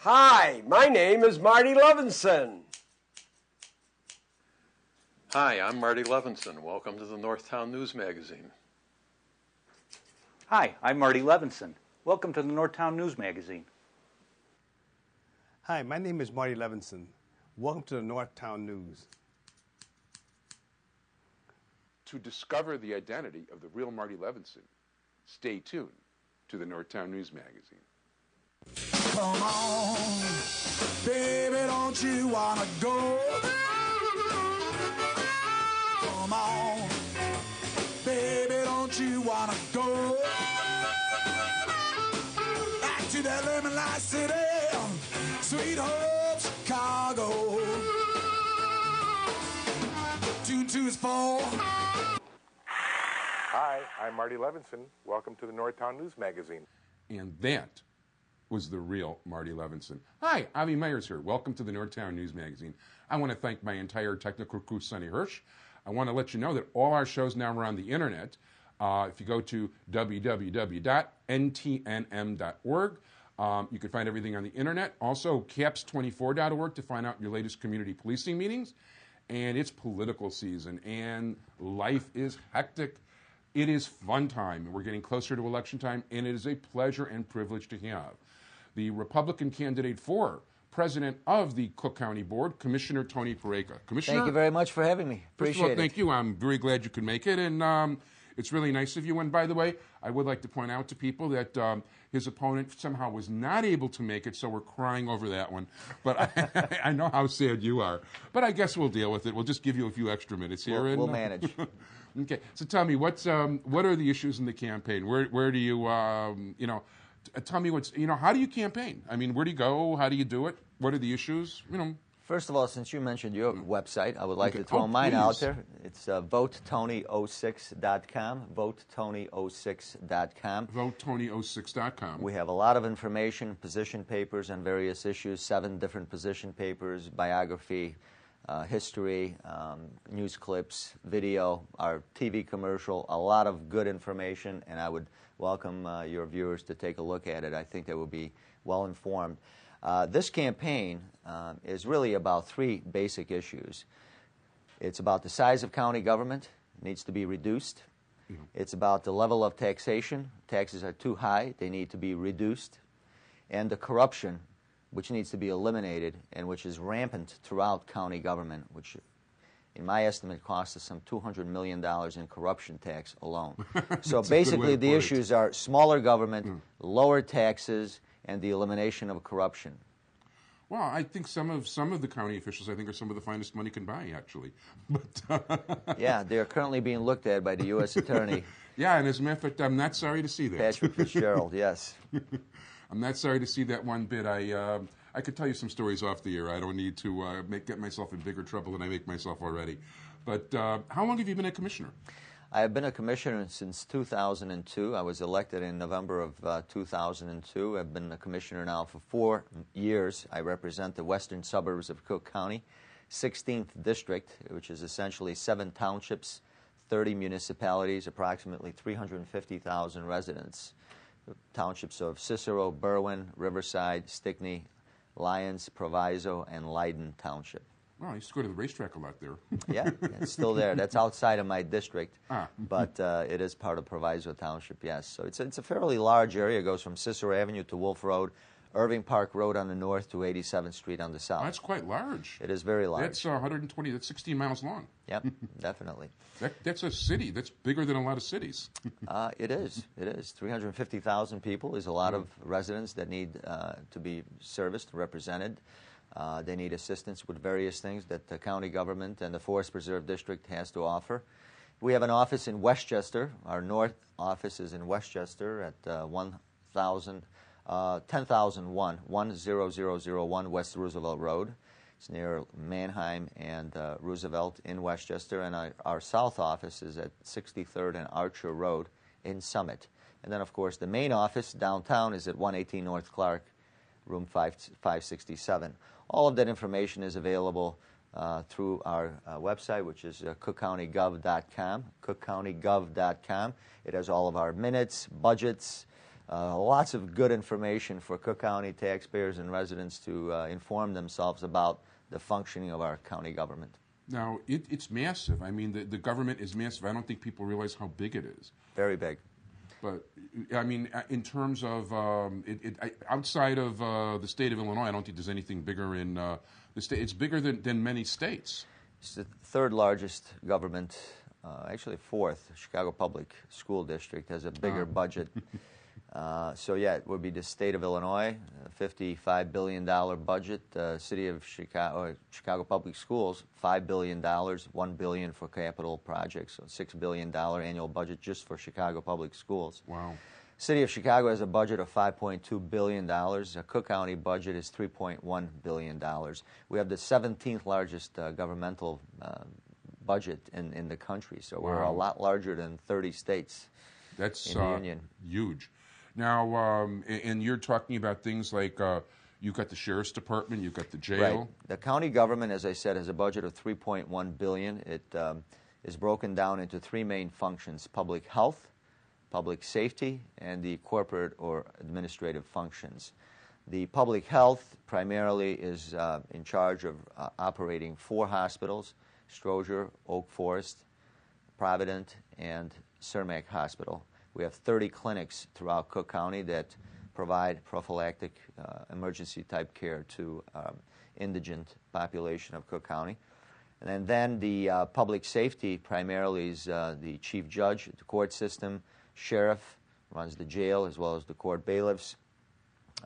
Hi, my name is Marty Levinson. Hi, I'm Marty Levinson. Welcome to the Northtown News Magazine. Hi, I'm Marty Levinson. Welcome to the Northtown News Magazine. Hi, my name is Marty Levinson. Welcome to the Northtown News. To discover the identity of the real Marty Levinson, stay tuned to the Northtown News Magazine. Come on, baby, don't you wanna go? Come on, baby, don't you wanna go? Back to that lemon light city, sweet Hope, Chicago. Tune 2 is full. Hi, I'm Marty Levinson. Welcome to the Northtown News Magazine. And that was the real Marty Levinson. Hi, Avi Meyers here. Welcome to the Northtown News Magazine. I want to thank my entire technical crew, Sonny Hersh. I want to let you know that all our shows now are on the internet. If you go to www.ntnm.org, you can find everything on the internet. Also, caps24.org to find out your latest community policing meetings. And it's political season, and life is hectic. It is fun time. We're getting closer to election time, and it is a pleasure and privilege to have the Republican candidate for president of the Cook County Board, Commissioner Tony Peraica. Commissioner, thank you very much for having me. Appreciate it. Thank you. I'm very glad you could make it, and it's really nice of you. And by the way, I would like to point out to people that his opponent somehow was not able to make it, so we're crying over that one. But I know how sad you are. But I guess we'll deal with it. We'll just give you a few extra minutes here. We'll manage. Okay. So tell me, what are the issues in the campaign? Where do you, tell me how do you campaign? I mean, where do you go? How do you do it? What are the issues? First of all, since you mentioned your website, I would like to throw mine out there. It's votetony06.com, votetony06.com. Votetony06.com. We have a lot of information, position papers on various issues, 7 different position papers, biography, history, news clips, video, our TV commercial, a lot of good information, and I would welcome your viewers to take a look at it. I think they will be well informed. This campaign is really about 3 basic issues. It's about the size of county government, it needs to be reduced. Mm-hmm. It's about the level of taxation. Taxes are too high, they need to be reduced. And the corruption, which needs to be eliminated and which is rampant throughout county government, which in my estimate costs us some $200 million in corruption tax alone. So basically the issues are smaller government, lower taxes, and the elimination of corruption. Well, I think some of the county officials, I think, are some of the finest money can buy, actually. But yeah, they're currently being looked at by the U.S. Attorney. Yeah, and as a matter of fact, I'm not sorry to see that. Patrick Fitzgerald, yes. I'm not sorry to see that one bit. I could tell you some stories off the air. I don't need to get myself in bigger trouble than I make myself already. But how long have you been a commissioner? I have been a commissioner since 2002. I was elected in November of 2002. I've been a commissioner now for 4 years. I represent the western suburbs of Cook County, 16th District, which is essentially 7 townships, 30 municipalities, approximately 350,000 residents. The townships of Cicero, Berwyn, Riverside, Stickney, Lyons, Proviso, and Leiden Township. Well, I used to go to the racetrack a lot there. Yeah, it's still there. That's outside of my district, but it is part of Proviso Township, yes. So it's a fairly large area. It goes from Cicero Avenue to Wolf Road, Irving Park Road on the north to 87th Street on the south. Oh, that's quite large. It is very large. That's 120, that's 16 miles long. Yep, definitely. That's a city. That's bigger than a lot of cities. It is. 350,000 people is a lot of residents that need to be serviced, represented. They need assistance with various things that the county government and the Forest Preserve District has to offer. We have an office in Westchester. Our north office is in Westchester at 10001 West Roosevelt Road. It's near Mannheim and Roosevelt in Westchester. And our south office is at 63rd and Archer Road in Summit. And then, of course, the main office downtown is at 118 North Clark, room 567. All of that information is available through our website, which is cookcountygov.com, cookcountygov.com. It has all of our minutes, budgets, Lots of good information for Cook County taxpayers and residents to inform themselves about the functioning of our county government. Now, it's massive. I mean, the government is massive. I don't think people realize how big it is. Very big. But, I mean, in terms of, outside of the state of Illinois, I don't think there's anything bigger in the state. It's bigger than many states. It's the third largest government, actually fourth. Chicago Public School District has a bigger budget. So yeah, it would be the state of Illinois, $55 billion budget. City of Chicago, Chicago Public Schools, $5 billion, $1 billion for capital projects, so $6 billion annual budget just for Chicago Public Schools. Wow. City of Chicago has a budget of $5.2 billion. The Cook County budget is $3.1 billion. We have the 17th largest governmental budget in the country, so we're a lot larger than 30 states That's in the union. Huge. Now, and you're talking about things like you've got the sheriff's department, you've got the jail. Right. The county government, as I said, has a budget of $3.1 billion. It is broken down into three main functions: public health, public safety, and the corporate or administrative functions. The public health primarily is in charge of operating 4 hospitals: Stroger, Oak Forest, Provident, and Cermak Hospital. We have 30 clinics throughout Cook County that provide prophylactic emergency type care to indigent population of Cook County. And then the public safety primarily is the chief judge, the court system, sheriff, runs the jail as well as the court bailiffs,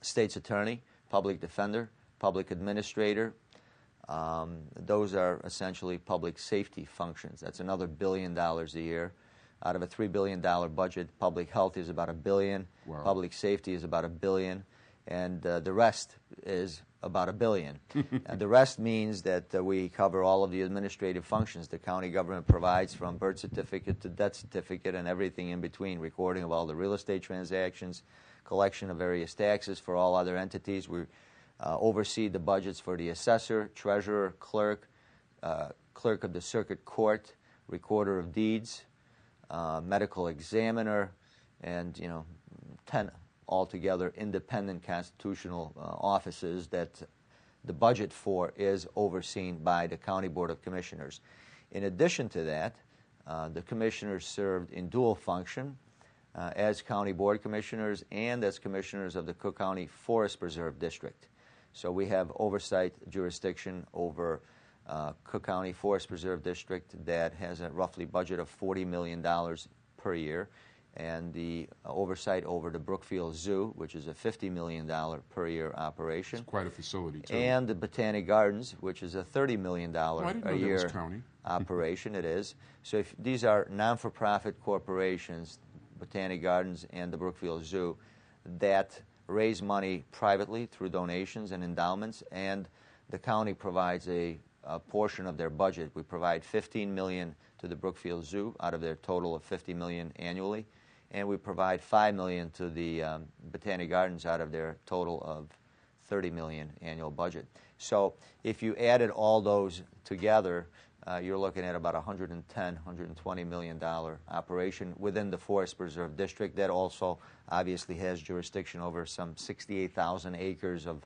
state's attorney, public defender, public administrator. Those are essentially public safety functions. That's another $1 billion a year. Out of a $3 billion budget, public health is about $1 billion, Wow. Public safety is about $1 billion, and the rest is about $1 billion. And the rest means that we cover all of the administrative functions the county government provides, from birth certificate to death certificate and everything in between, recording of all the real estate transactions, collection of various taxes for all other entities. We oversee the budgets for the assessor, treasurer, clerk, clerk of the circuit court, recorder of deeds, medical examiner, and 10 altogether independent constitutional offices that the budget for is overseen by the County Board of Commissioners. In addition to that, the commissioners served in dual function as County Board Commissioners and as commissioners of the Cook County Forest Preserve District. So we have oversight jurisdiction over Cook County Forest Preserve District that has a roughly budget of $40 million per year, and the oversight over the Brookfield Zoo, which is a $50 million per year operation. It's quite a facility, too. And the Botanic Gardens, which is a $30 million I didn't know a that year was county. operation. It is. So if these are non-for-profit corporations, Botanic Gardens and the Brookfield Zoo, that raise money privately through donations and endowments, and the county provides a portion of their budget. We provide $15 million to the Brookfield Zoo out of their total of $50 million annually, and we provide $5 million to the Botanic Gardens out of their total of $30 million annual budget. So if you added all those together, you're looking at about $110, $120 million operation within the Forest Preserve District. That also obviously has jurisdiction over some 68,000 acres of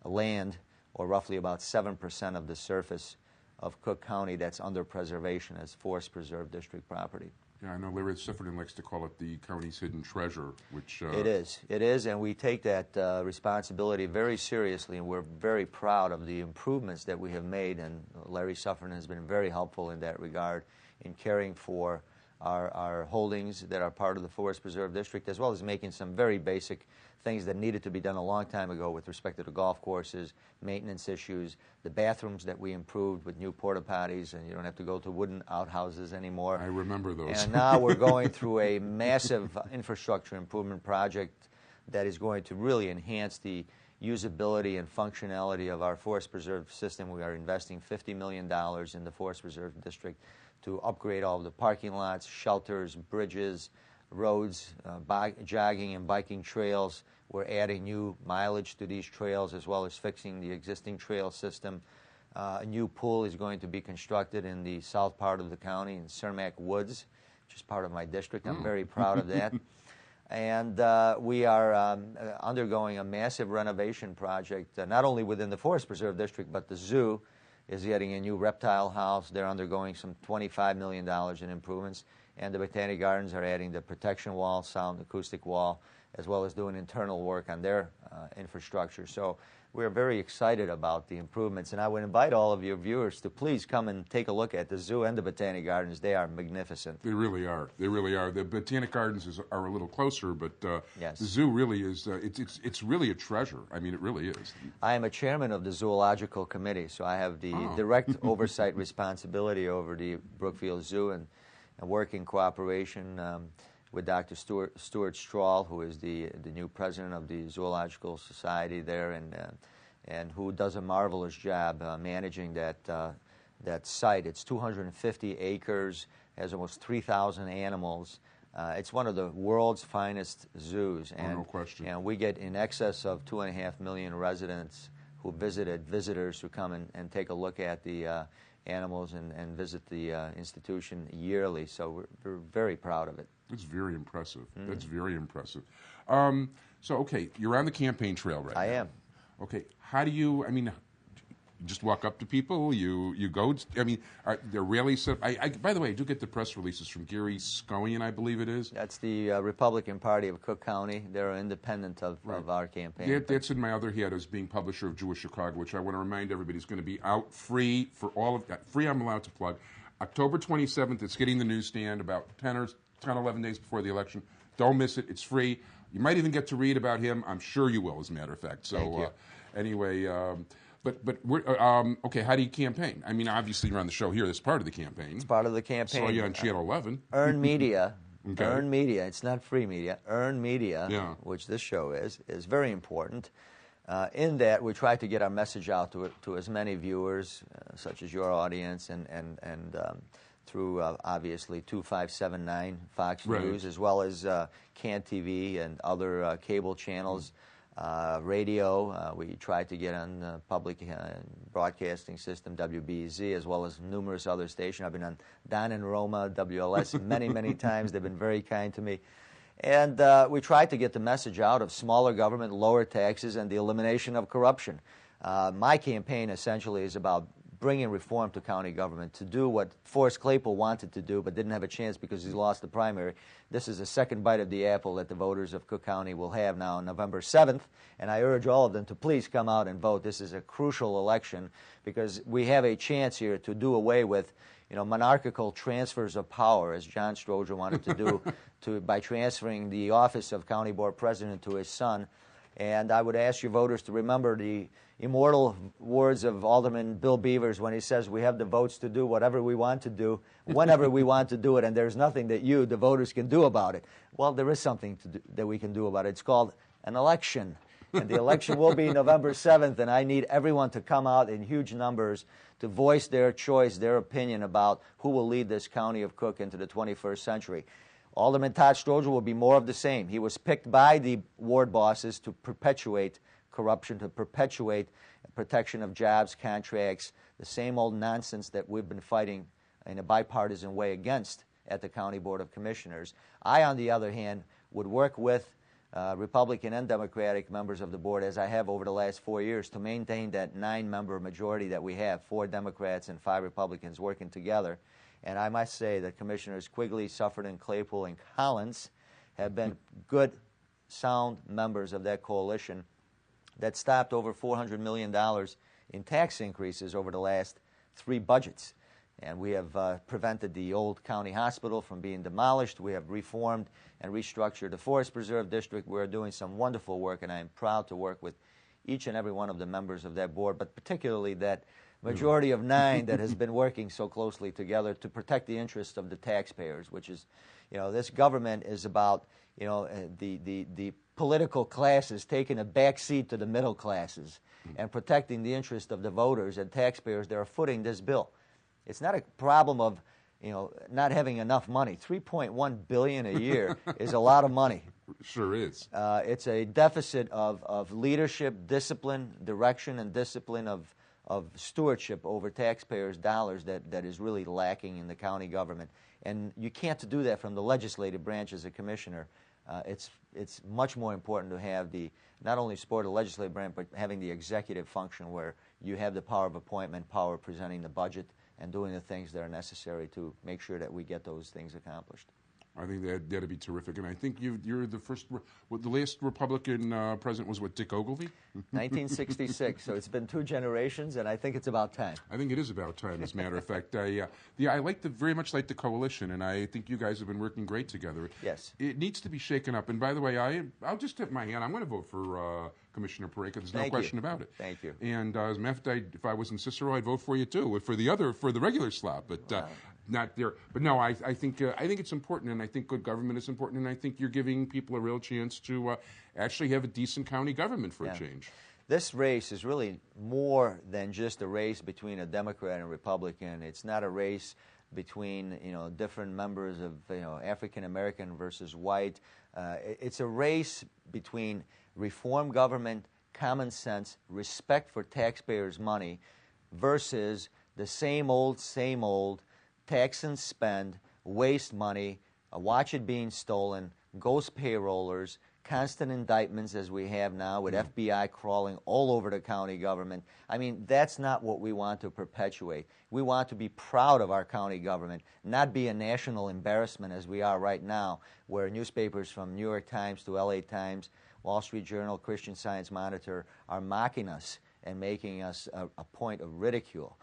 land, or roughly about 7% of the surface of Cook County that's under preservation as Forest Preserve District property. Yeah, I know Larry Sifferton likes to call it the county's hidden treasure, which... It is, and we take that responsibility very seriously, and we're very proud of the improvements that we have made, and Larry Sifferton has been very helpful in that regard in caring for our holdings that are part of the Forest Preserve District, as well as making some very basic things that needed to be done a long time ago with respect to the golf courses, maintenance issues, the bathrooms that we improved with new porta potties, and you don't have to go to wooden outhouses anymore. I remember those. And now we're going through a massive infrastructure improvement project that is going to really enhance the usability and functionality of our Forest Preserve system. We are investing $50 million in the Forest Preserve District to upgrade all of the parking lots, shelters, bridges, roads, jogging and biking trails. We're adding new mileage to these trails, as well as fixing the existing trail system. A new pool is going to be constructed in the south part of the county in Cermak Woods, which is part of my district. I'm very proud of that. And we are undergoing a massive renovation project, not only within the Forest Preserve District, but the zoo is getting a new reptile house. They're undergoing some $25 million in improvements. And the Botanic Gardens are adding the protection wall, sound acoustic wall, as well as doing internal work on their infrastructure. So we're very excited about the improvements, and I would invite all of your viewers to please come and take a look at the zoo and the Botanic Gardens. They are magnificent. They really are. They really are. The Botanic Gardens are a little closer, but Yes. the zoo really is. It's really a treasure. I mean, it really is. I am a chairman of the Zoological Committee, so I have the direct oversight responsibility over the Brookfield Zoo and work in cooperation with Dr. Stuart Strahl, who is the new president of the Zoological Society there, and who does a marvelous job managing that site. It's 250 acres, has almost 3,000 animals. It's one of the world's finest zoos, and no question. And we get in excess of 2.5 million residents visitors who come and take a look at the animals and visit the institution yearly. So we're very proud of it. It's very impressive. That's very impressive. So, okay, you're on the campaign trail right now. I am. Okay, how do you, I mean, you just walk up to people, you go, I mean, they're really, by the way, I do get the press releases from Gary Scoian, I believe it is. That's the Republican Party of Cook County. They're independent of our campaign. That's in my other hat as being publisher of Jewish Chicago, which I want to remind everybody is going to be out free for all of that. Free, I'm allowed to plug. October 27th, it's hitting the newsstand about 10, 11 days before the election. Don't miss it. It's free. You might even get to read about him. I'm sure you will, as a matter of fact. So, anyway, but we're, okay, how do you campaign? I mean, obviously you're on the show here. That's part of the campaign. It's part of the campaign. Saw you on Channel 11. Earned media. Okay. Earned media. It's not free media. Earned media, Yeah. which this show is very important. In that, we try to get our message out to as many viewers, such as your audience, and through obviously 2579 Fox Right. News, as well as CAN TV and other cable channels, radio. We try to get on the public broadcasting system, WBZ, as well as numerous other stations. I've been on Don and Roma, WLS, many times. They've been very kind to me. And we try to get the message out of smaller government, lower taxes, and the elimination of corruption. My campaign essentially is about bringing reform to county government, to do what Forrest Claypool wanted to do but didn't have a chance because he lost the primary. This is a second bite of the apple that the voters of Cook County will have now on November 7th, and I urge all of them to please come out and vote. This is a crucial election because we have a chance here to do away with monarchical transfers of power, as John Stroger wanted to do by transferring the office of County Board President to his son. And I would ask your voters to remember the immortal words of Alderman Bill Beavers when he says we have the votes to do whatever we want to do, whenever we want to do it, and there's nothing that you, the voters, can do about it. Well, there is something that we can do about it. It's called an election. And the election will be November 7th, and I need everyone to come out in huge numbers to voice their choice, their opinion about who will lead this county of Cook into the 21st century. Alderman Todd Stroger will be more of the same. He was picked by the ward bosses to perpetuate corruption, to perpetuate protection of jobs, contracts, the same old nonsense that we've been fighting in a bipartisan way against at the County Board of Commissioners. I, on the other hand, would work with Republican and Democratic members of the board, as I have over the last 4 years, to maintain that 9-member majority that we have, 4 Democrats and 5 Republicans working together. And I must say that Commissioners Quigley, Sufferton, Claypool, and Collins have been good, sound members of that coalition that stopped over $400 million in tax increases over the last 3 budgets. And we have prevented the old county hospital from being demolished. We have reformed and restructured the Forest Preserve District. We're doing some wonderful work, and I am proud to work with each and every one of the members of that board, but particularly that majority of 9 that has been working so closely together to protect the interests of the taxpayers, which is, this government is about, the political classes taking a back seat to the middle classes and protecting the interest of the voters and taxpayers that are footing this bill. It's not a problem of, not having enough money. $3.1 billion a year is a lot of money. Sure is. It's a deficit of leadership, discipline, direction, and discipline of stewardship over taxpayers' dollars that is really lacking in the county government. And you can't do that from the legislative branch as a commissioner. It's much more important to have not only support of the legislative branch, but having the executive function where you have the power of appointment, power of presenting the budget, and doing the things that are necessary to make sure that we get those things accomplished. I think that'd be terrific, and I think you're the first. The last Republican president was what, Dick Ogilvy? 1966. So it's been 2 generations, and I think it's about time. I think it is about time. As a matter of fact, I very much like the coalition, and I think you guys have been working great together. Yes. It needs to be shaken up. And by the way, I'll just tip my hand. I'm going to vote for Commissioner Peraica. There's no question about it. Thank you. And as a matter of fact, if I was in Cicero, I'd vote for you too, for the regular slot, but. Not there, but no. I think it's important, and I think good government is important, and I think you're giving people a real chance to actually have a decent county government for a change. This race is really more than just a race between a Democrat and a Republican. It's not a race between different members of African American versus white. It's a race between reform government, common sense, respect for taxpayers' money, versus the same old, tax and spend, waste money, watch it being stolen, ghost payrollers, constant indictments as we have now with FBI crawling all over the county government. I mean, that's not what we want to perpetuate. We want to be proud of our county government, not be a national embarrassment as we are right now, where newspapers from New York Times to LA Times, Wall Street Journal, Christian Science Monitor are mocking us and making us a point of ridicule.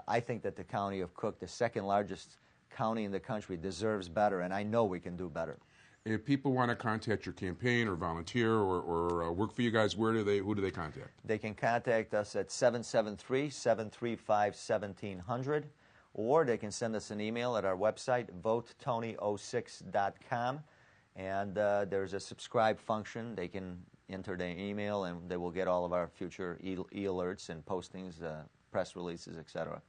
I think that the county of Cook, the second largest county in the country, deserves better, and I know we can do better. If people want to contact your campaign or volunteer or work for you guys, who do they contact? They can contact us at 773-735-1700, or they can send us an email at our website, votetony06.com, and there's a subscribe function. They can enter their email, and they will get all of our future e-alerts and postings, press releases, etc.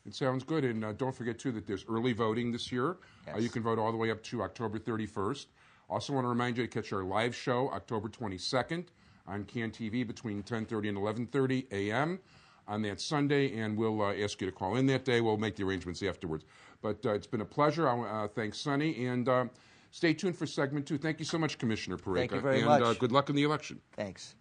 It sounds good, and don't forget, too, that there's early voting this year. Yes. You can vote all the way up to October 31st. Also want to remind you to catch our live show October 22nd on CAN TV between 10:30 and 11:30 a.m. on that Sunday, and we'll ask you to call in that day. We'll make the arrangements afterwards. But it's been a pleasure. Thanks, Sonny, and stay tuned for segment 2. Thank you so much, Commissioner Peraica. Thank you very much. much. Good luck in the election. Thanks.